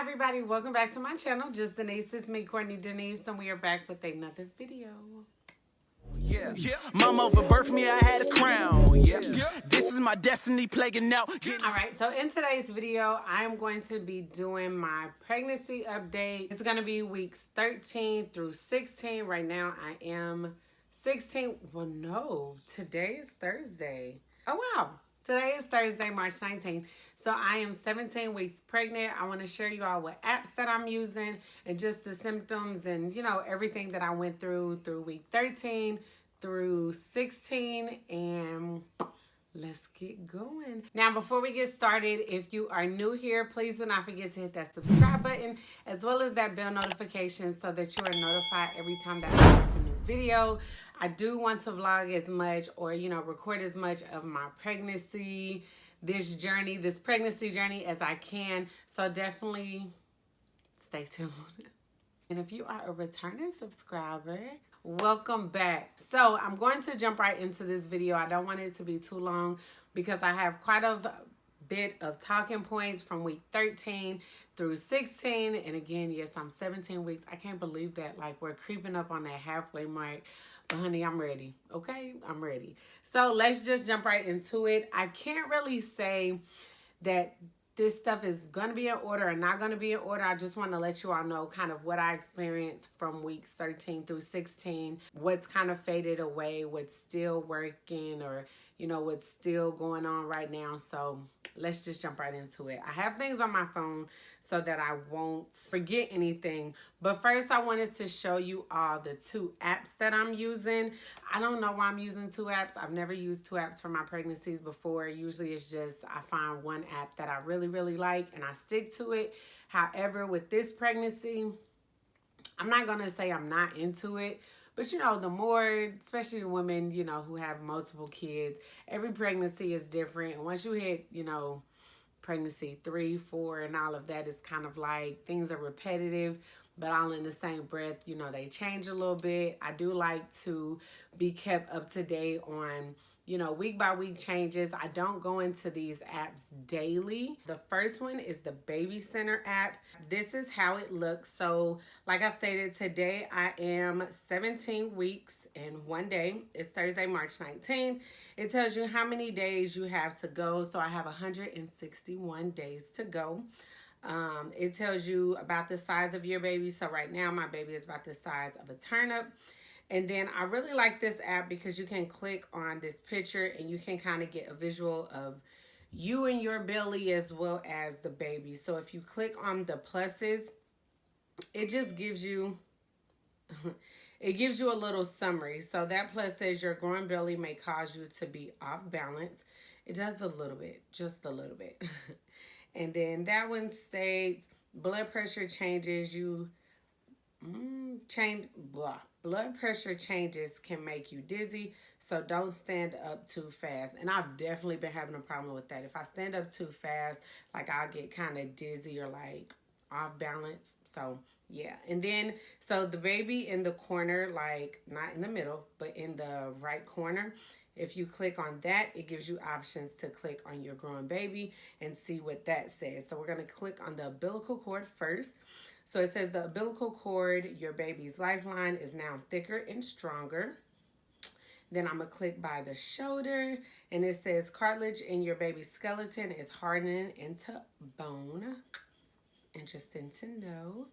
everybody, welcome back to my channel, jusDenyse. It's me, Courtney Denise, and we are back with another video. Yeah, mama birthed me, I had a crown. Yeah, this is my destiny plaguing out. Alright, so in today's video, I'm going to be doing my pregnancy update. It's going to be weeks 13 through 16. Right now, I am 16. Well, no, today is Thursday. Oh, wow. Today is Thursday, March 19th. So I am 17 weeks pregnant. I want to share you all what apps that I'm using and just the symptoms and, you know, everything that I went through week 13 through 16. And let's get going. Now, before we get started, if you are new here, please do not forget to hit that subscribe button as well as that bell notification so that you are notified every time that I make a new video. I do want to vlog as much or, you know, record as much of my pregnancy, this pregnancy journey as I can. So definitely stay tuned. And if you are a returning subscriber, welcome back. So I'm going to jump right into this video. I don't want it to be too long because I have quite a bit of talking points from week 13 through 16. And again, yes, I'm 17 weeks. I can't believe that. Like, we're creeping up on that halfway mark. But honey, I'm ready. Okay, I'm ready. So let's just jump right into it. I can't really say that this stuff is going to be in order or not going to be in order. I just want to let you all know kind of what I experienced from weeks 13 through 16, what's kind of faded away, what's still working, or, you know, what's still going on right now. So let's just jump right into it. I have things on my phone so that I won't forget anything. But first, I wanted to show you all the 2 apps that I'm using. I don't know why I'm using 2 apps. I've never used 2 apps for my pregnancies before. Usually it's just I find one app that I really, really like and I stick to it. However, with this pregnancy, I'm not going to say I'm not into it. But, you know, the more, especially the women, you know, who have multiple kids, every pregnancy is different. And once you hit, you know, pregnancy 3, 4, and all of that, it's kind of like things are repetitive, but all in the same breath, you know, they change a little bit. I do like to be kept up to date on, you know, week by week changes. I don't go into these apps daily. The first one is the Baby Center app. This is how it looks. So like I stated, today I am 17 weeks and 1 day. It's Thursday, March 19th. It tells you how many days you have to go. So I have 161 days to go. It tells you about the size of your baby. So right now my baby is about the size of a turnip. And then I really like this app because you can click on this picture and you can kind of get a visual of you and your belly as well as the baby. So if you click on the pluses, it just gives you it gives you a little summary. So that plus says your growing belly may cause you to be off balance. It does a little bit, just a little bit. And then that one states blood pressure changes blood pressure changes can make you dizzy, so don't stand up too fast. And I've definitely been having a problem with that. If I stand up too fast, like, I'll get kind of dizzy or like off balance. So yeah. And then so the baby in the corner, like not in the middle but in the right corner, if you click on that, it gives you options to click on your growing baby and see what that says. So we're going to click on the umbilical cord first. So it says the umbilical cord, your baby's lifeline, is now thicker and stronger. Then I'm going to click by the shoulder, and it says cartilage in your baby's skeleton is hardening into bone. It's interesting to know.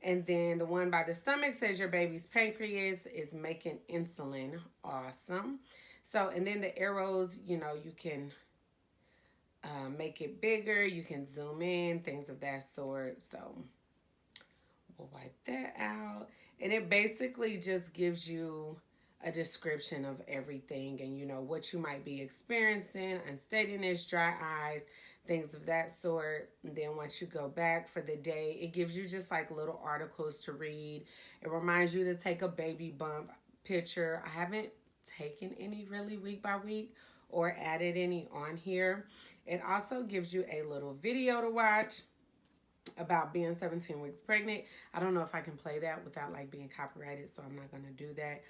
And then the one by the stomach says your baby's pancreas is making insulin. Awesome. So, and then the arrows, you know, you can make it bigger. You can zoom in, things of that sort. So we'll wipe that out. And it basically just gives you a description of everything and, you know, what you might be experiencing, unsteadiness, dry eyes, things of that sort. And then once you go back for the day, it gives you just like little articles to read. It reminds you to take a baby bump picture. I haven't taken any really week by week or added any on here. It also gives you a little video to watch about being 17 weeks pregnant. I don't know if I can play that without like being copyrighted, so I'm not going to do that.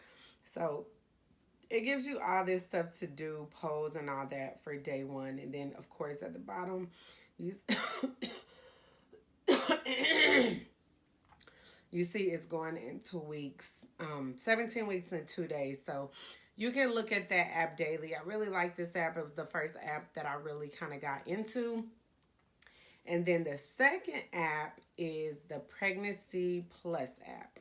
So it gives you all this stuff to do, pose and all that for day 1. And then of course at the bottom, use you see it's going into weeks, 17 weeks and 2 days. So you can look at that app daily. I really like this app. It was the first app that I really kind of got into. And then the second app is the Pregnancy Plus app.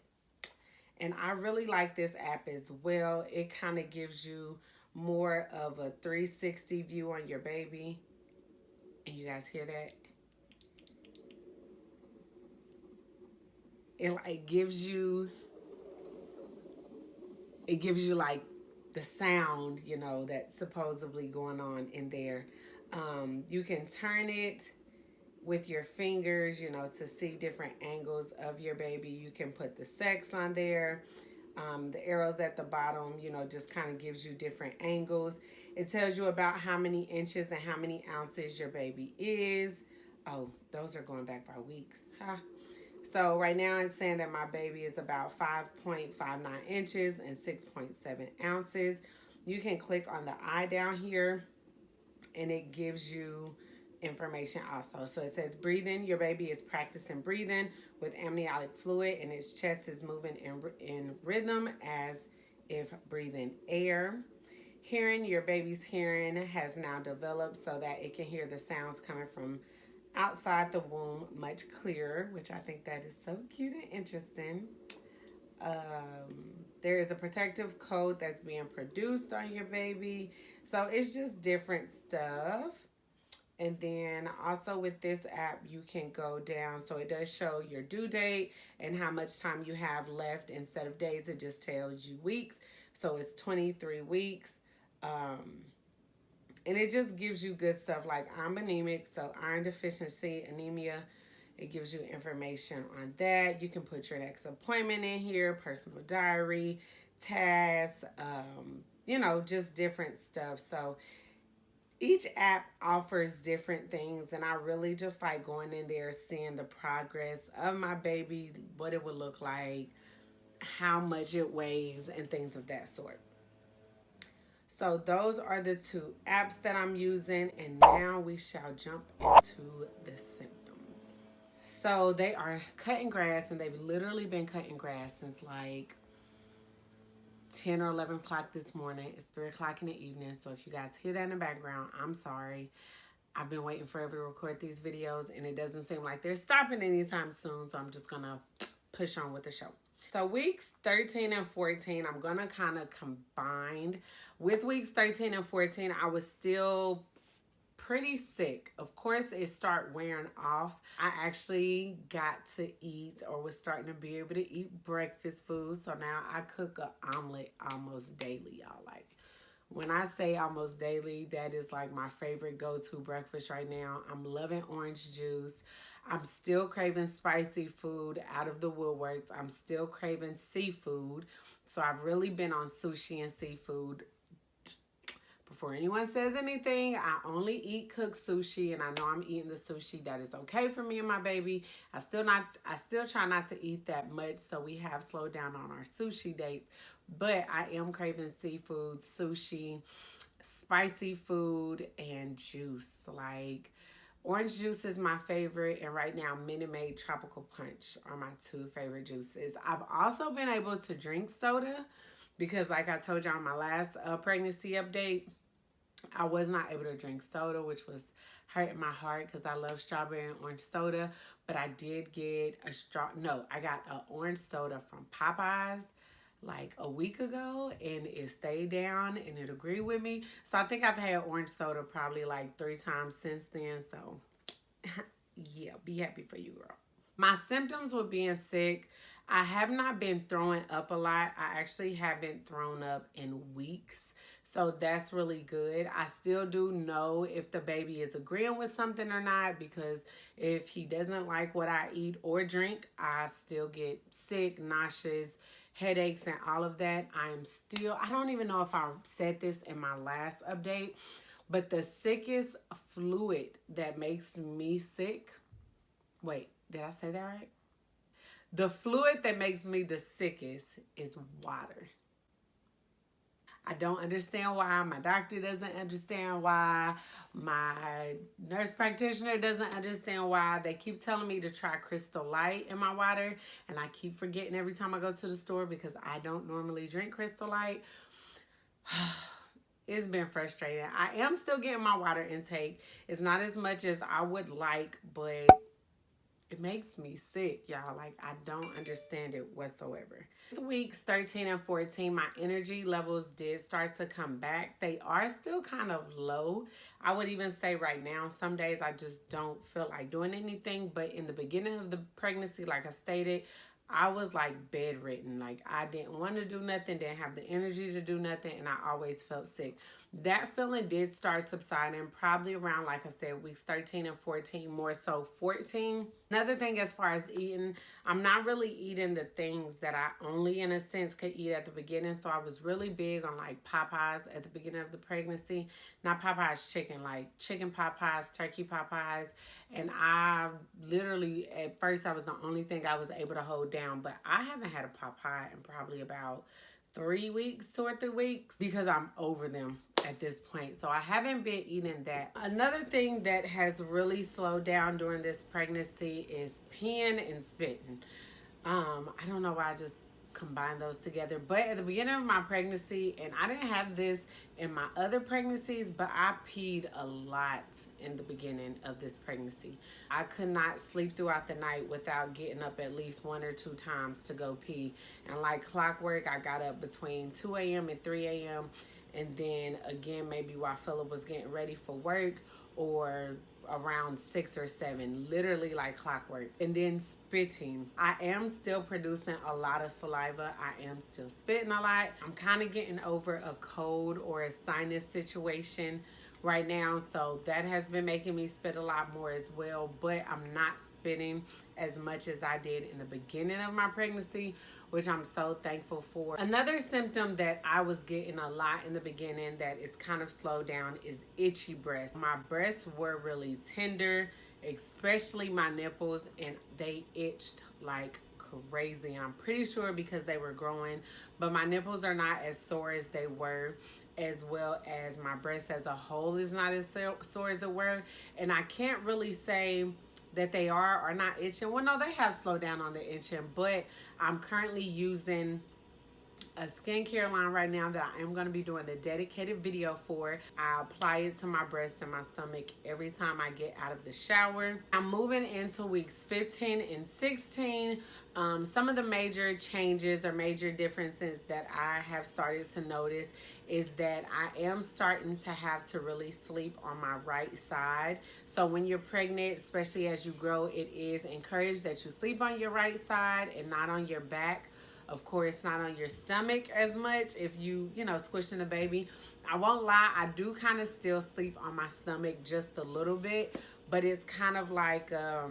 And I really like this app as well. It kind of gives you more of a 360 view on your baby. And you guys hear that? It gives you like the sound, you know, that's supposedly going on in there. You can turn it with your fingers, you know, to see different angles of your baby. You can put the sex on there. The arrows at the bottom, you know, just kind of gives you different angles. It tells you about how many inches and how many ounces your baby is. Oh, those are going back by weeks. Huh? So right now it's saying that my baby is about 5.59 inches and 6.7 ounces. You can click on the eye down here and it gives you information also. So it says breathing. Your baby is practicing breathing with amniotic fluid and its chest is moving in rhythm as if breathing air. Hearing, your baby's hearing has now developed so that it can hear the sounds coming from outside the womb much clearer, which I think that is so cute and interesting. There is a protective coat that's being produced on your baby. So it's just different stuff. And then also with this app, you can go down. So it does show your due date and how much time you have left. Instead of days, it just tells you weeks. So it's 23 weeks. And it just gives you good stuff like I'm anemic, so iron deficiency, anemia. It gives you information on that. You can put your next appointment in here, personal diary, tasks, you know, just different stuff. So each app offers different things, and I really just like going in there, seeing the progress of my baby, what it would look like, how much it weighs, and things of that sort. So those are the two apps that I'm using, and now we shall jump into the symptoms. So they are cutting grass, and they've literally been cutting grass since like 10 or 11 o'clock this morning. It's 3 o'clock in the evening, so if you guys hear that in the background, I'm sorry. I've been waiting forever to record these videos, and it doesn't seem like they're stopping anytime soon, so I'm just gonna push on with the show. So weeks 13 and 14, I'm going to kind of combine. With weeks 13 and 14, I was still pretty sick. Of course, it started wearing off. I actually got to eat, or was starting to be able to eat breakfast food. So now I cook an omelet almost daily, y'all. Like, when I say almost daily, that is like my favorite go-to breakfast right now. I'm loving orange juice. I'm still craving spicy food out of the woodworks. I'm still craving seafood. So I've really been on sushi and seafood. Before anyone says anything, I only eat cooked sushi, and I know I'm eating the sushi that is okay for me and my baby. I still try not to eat that much, so we have slowed down on our sushi dates. But I am craving seafood, sushi, spicy food, and juice. Like, orange juice is my favorite, and right now Minute Maid Tropical Punch are my two favorite juices. I've also been able to drink soda because, like I told you on my last pregnancy update, I was not able to drink soda, which was hurting my heart because I love strawberry and orange soda. But I did get I got an orange soda from Popeyes like a week ago, and it stayed down and it agreed with me. So I think I've had orange soda probably like 3 times since then. So yeah, be happy for you, girl. My symptoms with being sick, I have not been throwing up a lot. I actually haven't thrown up in weeks. So that's really good. I still do know if the baby is agreeing with something or not, because if he doesn't like what I eat or drink, I still get sick, nauseous, headaches, and all of that. I don't even know if I said this in my last update, but the sickest fluid that makes me sick, wait, did I say that right? The fluid that makes me the sickest is water. I don't understand why. My doctor doesn't understand why. My nurse practitioner doesn't understand why. They keep telling me to try Crystal Light in my water, and I keep forgetting every time I go to the store because I don't normally drink Crystal Light. It's been frustrating. I am still getting my water intake. It's not as much as I would like, but it makes me sick, y'all. Like, I don't understand it whatsoever. Weeks 13 and 14, my energy levels did start to come back. They are still kind of low. I would even say right now, some days I just don't feel like doing anything. But in the beginning of the pregnancy, like I stated, I was like bedridden. Like, I didn't want to do nothing, didn't have the energy to do nothing, and I always felt sick. That feeling did start subsiding probably around, like I said, weeks 13 and 14, more so 14. Another thing as far as eating, I'm not really eating the things that I only in a sense could eat at the beginning. So I was really big on like Popeyes at the beginning of the pregnancy. Not Popeyes chicken, like chicken Popeyes, turkey Popeyes. And I literally, at first that was the only thing I was able to hold down. But I haven't had a Popeye in probably about 3 weeks, 2 or 3 weeks, because I'm over them at this point. So I haven't been eating that. Another thing that has really slowed down during this pregnancy is peeing and spitting. I don't know why I just combined those together, but at the beginning of my pregnancy, and I didn't have this in my other pregnancies, but I peed a lot in the beginning of this pregnancy. I could not sleep throughout the night without getting up at least 1 or 2 times to go pee. And like clockwork, I got up between 2 a.m. and 3 a.m. And then again, maybe while Philip was getting ready for work, or around 6 or 7, literally like clockwork. And then spitting. I am still producing a lot of saliva. I am still spitting a lot. I'm kind of getting over a cold or a sinus situation right now, so that has been making me spit a lot more as well, but I'm not spitting as much as I did in the beginning of my pregnancy, which I'm so thankful for. Another symptom that I was getting a lot in the beginning that is kind of slowed down is itchy breasts. My breasts were really tender, especially my nipples, and they itched like crazy. And I'm pretty sure because they were growing, but my nipples are not as sore as they were, as well as my breast as a whole is not as sore as it were. And I can't really say that they are or not itching. Well, no, they have slowed down on the itching, but I'm currently using a skincare line right now that I am going to be doing a dedicated video for. I apply it to my breast and my stomach every time I get out of the shower. I'm moving into weeks 15 and 16. Some of the major changes or major differences that I have started to notice is that I am starting to have to really sleep on my right side. So when you're pregnant, especially as you grow, it is encouraged that you sleep on your right side and not on your back. Of course, not on your stomach as much if you squishing the baby. I won't lie, I do kind of still sleep on my stomach just a little bit, but it's kind of like a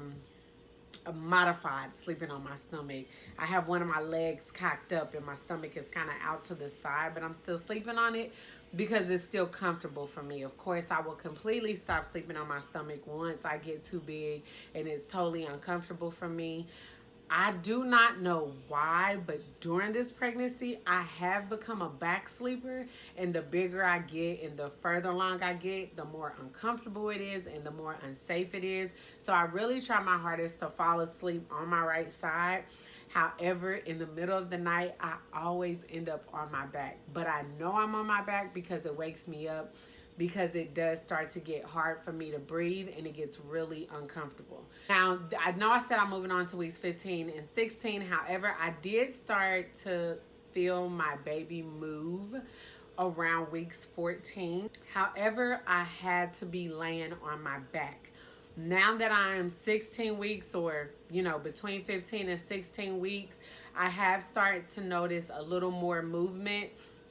modified sleeping on my stomach. I have one of my legs cocked up and my stomach is kind of out to the side, but I'm still sleeping on it because it's still comfortable for me. Of course, I will completely stop sleeping on my stomach once I get too big and it's totally uncomfortable for me. I do not know why, but during this pregnancy, I have become a back sleeper, and the bigger I get and the further along I get, the more uncomfortable it is and the more unsafe it is. So I really try my hardest to fall asleep on my right side. However, in the middle of the night, I always end up on my back, but I know I'm on my back because it wakes me up, because it does start to get hard for me to breathe and it gets really uncomfortable. Now, I know I said I'm moving on to weeks 15 and 16. However, I did start to feel my baby move around weeks 14. However, I had to be laying on my back. Now that I am 16 weeks or, between 15 and 16 weeks, I have started to notice a little more movement.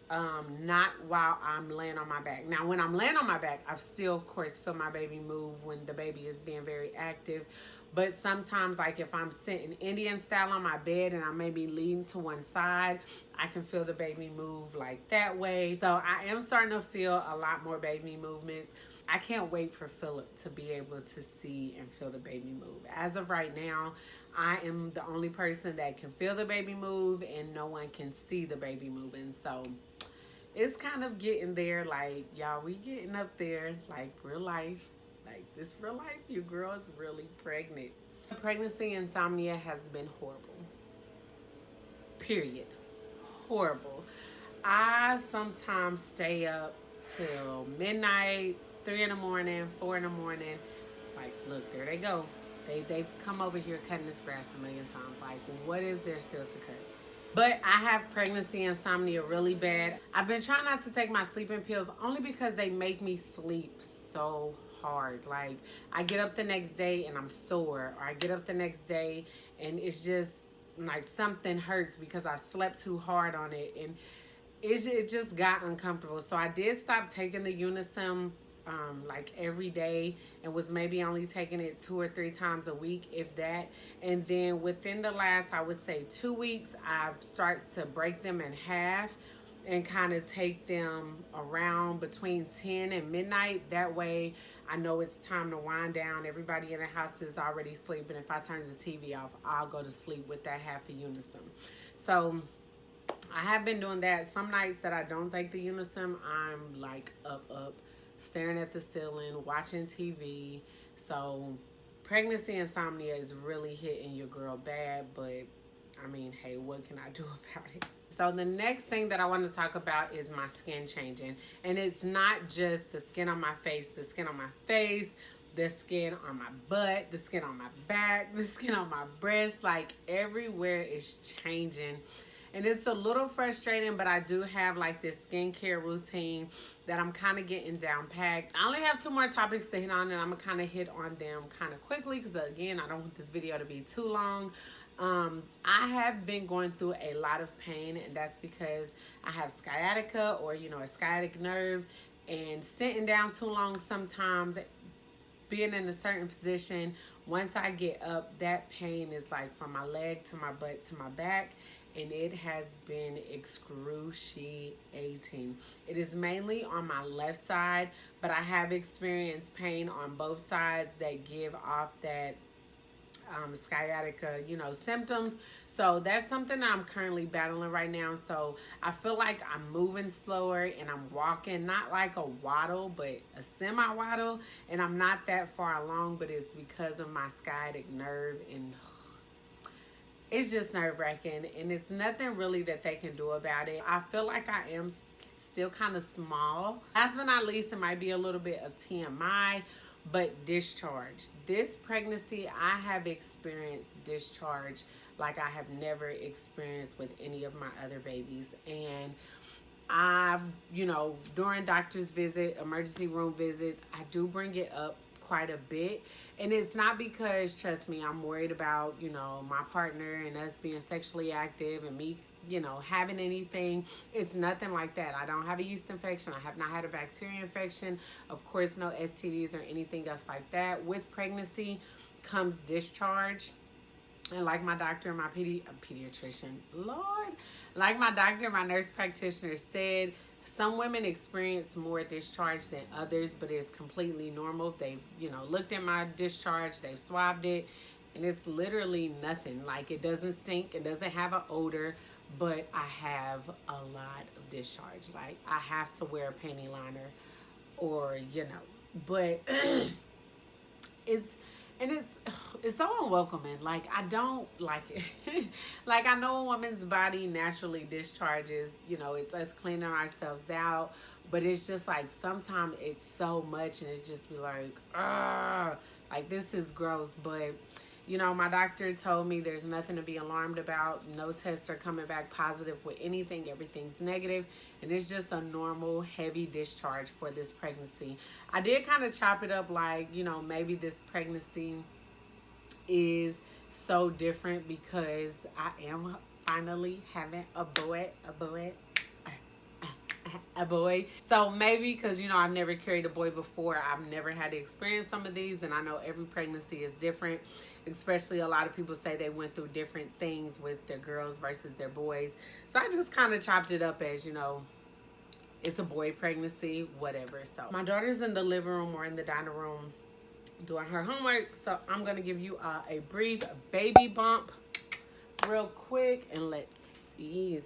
Not while I'm laying on my back. Now, when I'm laying on my back, I still, of course, feel my baby move when the baby is being very active. But sometimes, like if I'm sitting Indian style on my bed and I may be leaning to one side, I can feel the baby move like that way. So I am starting to feel a lot more baby movements. I can't wait for Philip to be able to see and feel the baby move. As of right now, I am the only person that can feel the baby move and no one can see the baby moving. So it's kind of getting there. Like, y'all, we getting up there, like real life. Like, this real life, your girl is really pregnant. Pregnancy insomnia has been horrible. Period. Horrible. I sometimes stay up till midnight, 3 in the morning, 4 in the morning. Like, look, there they go. They've come over here cutting this grass a million times. Like, what is there still to cut? But I have pregnancy insomnia really bad. I've been trying not to take my sleeping pills only because they make me sleep so hard. Like, I get up the next day and I'm sore, or I get up the next day and it's just like something hurts because I slept too hard on it, and it just got uncomfortable. So I did stop taking the Unisom like every day, and was maybe only taking it 2 or 3 times a week, if that. And then within the last, I would say 2 weeks, I've started to break them in half and kind of take them around between 10 and midnight. That way I know it's time to wind down. Everybody in the house is already sleeping. If I turn the TV off, I'll go to sleep with that half of Unisom. So I have been doing that. Some nights that I don't take the Unisom, I'm like up, staring at the ceiling, watching TV. So pregnancy insomnia is really hitting your girl bad, but I mean, hey, what can I do about it? So the next thing that I want to talk about is my skin changing. And it's not just the skin on my face, the skin on my face, the skin on my butt, the skin on my back, the skin on my breast. Like, everywhere is changing. And it's a little frustrating, but I do have like this skincare routine that I'm kind of getting down packed. I only have 2 more topics to hit on, and I'm going to kind of hit on them kind of quickly because, again, I don't want this video to be too long. I have been going through a lot of pain, and that's because I have sciatica, or, you know, a sciatic nerve, and sitting down too long sometimes, being in a certain position, once I get up, that pain is like from my leg to my butt to my back, and it has been excruciating. It is mainly on my left side, but I have experienced pain on both sides that give off that sciatica, you know, symptoms. So that's something I'm currently battling right now. So I feel like I'm moving slower and I'm walking, not like a waddle, but a semi-waddle. And I'm not that far along, but it's because of my sciatic nerve, and it's just nerve-wracking, and it's nothing really that they can do about it. I feel like I am still kind of small. Last but not least, it might be a little bit of TMI, but discharge. This pregnancy, I have experienced discharge like I have never experienced with any of my other babies. And I, you know, during doctor's visit, emergency room visits, I do bring it up quite a bit. And it's not because, trust me, I'm worried about, you know, my partner and us being sexually active and me, you know, having anything. It's nothing like that. I don't have a yeast infection. I have not had a bacteria infection. Of course, no STDs or anything else like that. With pregnancy comes discharge. And like my doctor and my pediatrician, Lord, like my doctor and my nurse practitioner said, some women experience more discharge than others, but it's completely normal. They've, you know, looked at my discharge, they've swabbed it, and it's literally nothing. Like, it doesn't stink, it doesn't have an odor, but I have a lot of discharge. Like, I have to wear a panty liner, or, you know, but it's so unwelcoming. Like, I don't like it. Like, I know a woman's body naturally discharges, you know, it's us cleaning ourselves out, but it's just like sometimes it's so much, and it just be like, like, this is gross. But, you know, my doctor told me there's nothing to be alarmed about. No tests are coming back positive with anything. Everything's negative. And it's just a normal heavy discharge for this pregnancy. I did kind of chop it up like, you know, maybe this pregnancy is so different because I am finally having a boy. So maybe because, you know, I've never carried a boy before, I've never had to experience some of these, and I know every pregnancy is different. Especially a lot of people say they went through different things with their girls versus their boys. So I just kind of chopped it up as, you know, it's a boy pregnancy, whatever. So my daughter's in the living room or in the dining room doing her homework. So I'm going to give you a brief baby bump real quick, and let's see.